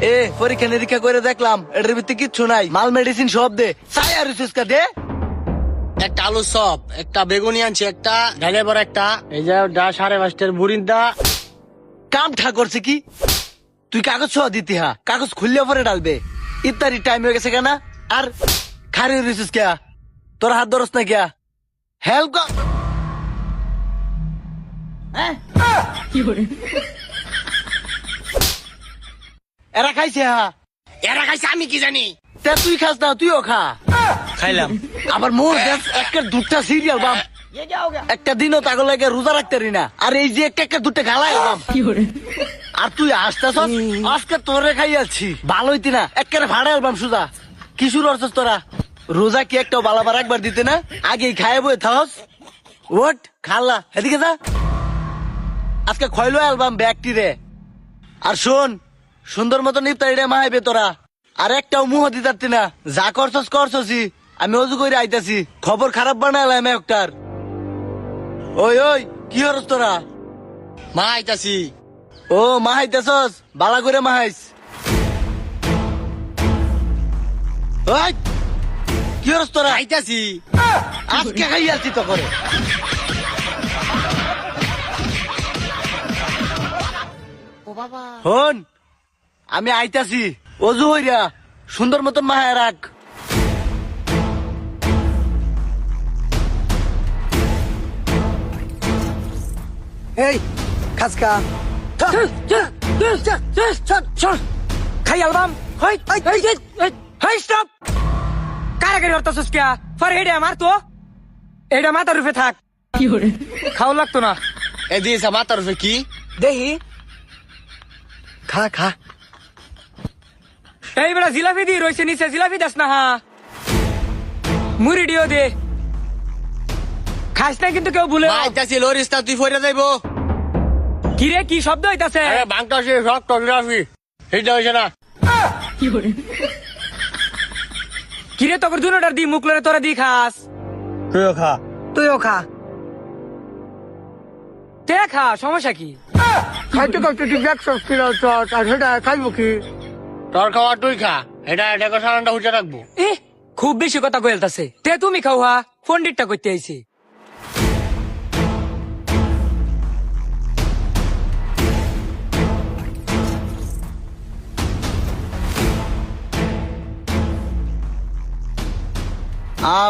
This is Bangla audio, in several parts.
এ পরীক্ষা নিরীক্ষা করে দেখলাম এটার ভিতরে কিচ্ছু নাই, মাল মেডিসিন সব দে। চাই আর সুস্কা দে। একটা আলু চপ, একটা বেগুনি আনছি, একটা ঢালে বড় একটা, এই যে 5:30 বুড়ির দা। কাম ঠা করছে কি? তুই কাগজ সহ দিতি, হা কাগজ খুললে পরে ডালবে। ইত্যাদি টাইম হয়ে গেছে কেনা? আর খারি রিসিস কে? তোর হাত ধরস না কে? হেল্প কর। এরা খাইছে, হা এরা খাইছে, আমি কি জানি। তে তুই খাস না, তুইও খা। খাইলাম। আবার মোর একটা দুটা সিরিয়াল বাম, একটা দিনও তাগল লাগে রোজা রাখতে পারি না। আর এই যে একটা দুটা খালাই বাম। আর তুই আসতেছ আজকে তোরে খাই যাচ্ছি, ভালো হইতি না একেবারে ভাড়া অ্যালবাম সুজা। কি শুরু করছিস তোরা? রোজা কি একটাও বালাবার একবার দিতে না? আগেই খায় বই থাকস। ওট খাল্লা এদিকে যা, আজকে খয়লো অ্যালবাম ব্যাগটি রে। আর শোন, সুন্দর মতো ইফতারিটা মাহাইবে তোরা। আর একটাও মুহ দিতে না, যা করছস করছসি। আমি অজু করে আইতাছি, খবর খারাপ বানালাম একটার। ওই ওই কি হরস তোরা? মা আইতাছি। ও মাহাইতেছস, বালা করে মাহাইস। ওই কি হরস তোরা? আইতাছি। আজকে খাইয়াছি তো করে। হন আমি আইতাছি, অজু হইরা সুন্দর মতন মাহায় রাখ। এই খাসকা খাই আলবাম হাই স্টপ কারাগারি অর্থাৎ কে ফর হেডে আমার তো এটা মাথার রূপে থাক খাও লাগতো না এ দিয়েছে মাথার উপরে কি? দেখি খা খা এই বেড়া জিলাপি দিয়ে রয়েছে নিচে, জিলাপি দাস না হা মুড়ি দিও দে, খাস না কিন্তু কেউ ভুলে। মা আইতাছি, লরিস্তা তুই ফইরা যাইবো। কিরে কি শব্দ হইতাছে? আরে বাংটাছি সব টোগ্রাফি এইটা হইছে না। কিরে তোর দুনোটার দি মুখ লড়ে তোরা দি খাস। তুইও খা। তুইও খা, তে খা, সমস্যা কি? খাইতে খাইতে তুই দেখছস কি আর সেটা খাইবো কি? তোর খাওয়া তুই খা, এটা এটাকে সারানটা হুঁচে রাখবো। এ খুব বেশি কথা কইলতাছে, তে তুমি খাও হা, পন্ডিতটা করতে আইছি।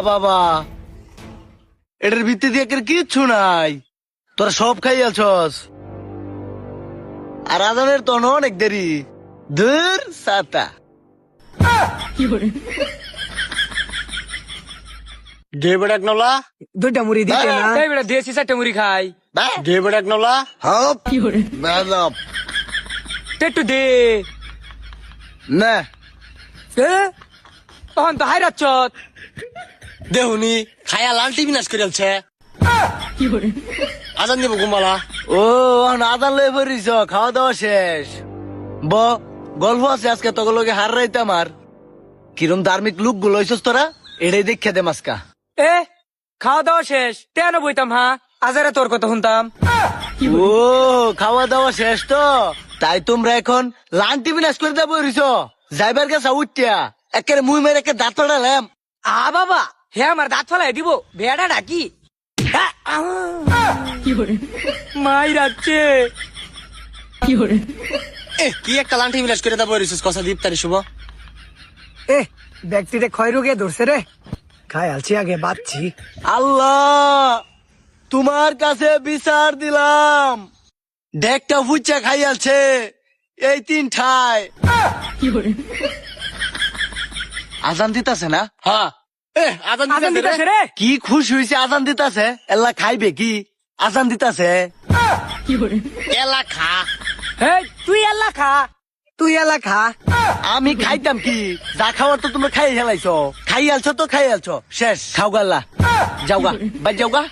বাবা এটার ভিত্তি দিয়ে কিচ্ছু নাই, তোরা সব খাইয়াছস। আর আজানের তো অনেক দেরি। ধুর সাতা দে বেড়াক নলা, দুইটা মুড়ি দিতে না, এই বেটা দেশি চারটে মুড়ি খাই। দে বেড়াক নলা। হপ বেদব তে একটু দে। না এ তখন তো হাই রাচ্ছত। দেহুনি খায়া লালটি বিনাশ করে আছে। আজান দিব ঘুমালা। ও আদান লয়ে পড়িস, খাওয়া দাওয়া শেষ। ব গল্প আছে আজকে তোকে লোকে হার রাইতে আমার। কিরম ধার্মিক লোক গুলো হইছস তোরা, এটাই দেখে দে মাস্কা। এ খাওয়া দাওয়া শেষ, তেন বইতাম হা, আজারে তোর কথা শুনতাম। ও খাওয়া দাওয়া শেষ তো, তাই তোমরা এখন লান্টি বিনাশ করে দেবো রিস। যাইবার গেছা উঠিয়া একের মুই মেরে একে দাঁত পাড়ালাম। বাবা হে আমার দাঁত ফেলাই দিব, বেড়া ডাকি মাই রাচ্ছে। কি একটা লান্টি বিনাশ করে দেবো রিসুস কথা দীপ্তারি শুভ। এ ব্যক্তিতে ক্ষয় রোগে ধরছে রে, খাই আলছি আগে বাচ্ছি। আল্লাহ তোমার কাছে বিচার দিলাম, ডেকটা ফুচা খাইয়াছে এই তিন ঠাই। আজান দিতাছে না? হ্যাঁ আজান আজান দিতেছে দিতেছে রে। রে। কি খুশি হয়েছে আজান দিতাছে, এল্লা খাইবে কি? আজান দিতাছে। এলা খা। হে তুই আল্লাহ খা, তুই আল্লাহ খা। আমি খাইতাম কি? যা খাওয়ার তো তোমরা খাই হেলাইছো, খাই আলছো তো খাই আলছো, শেষ। খাও গাল্লা, যাওগা বাই যাওগা।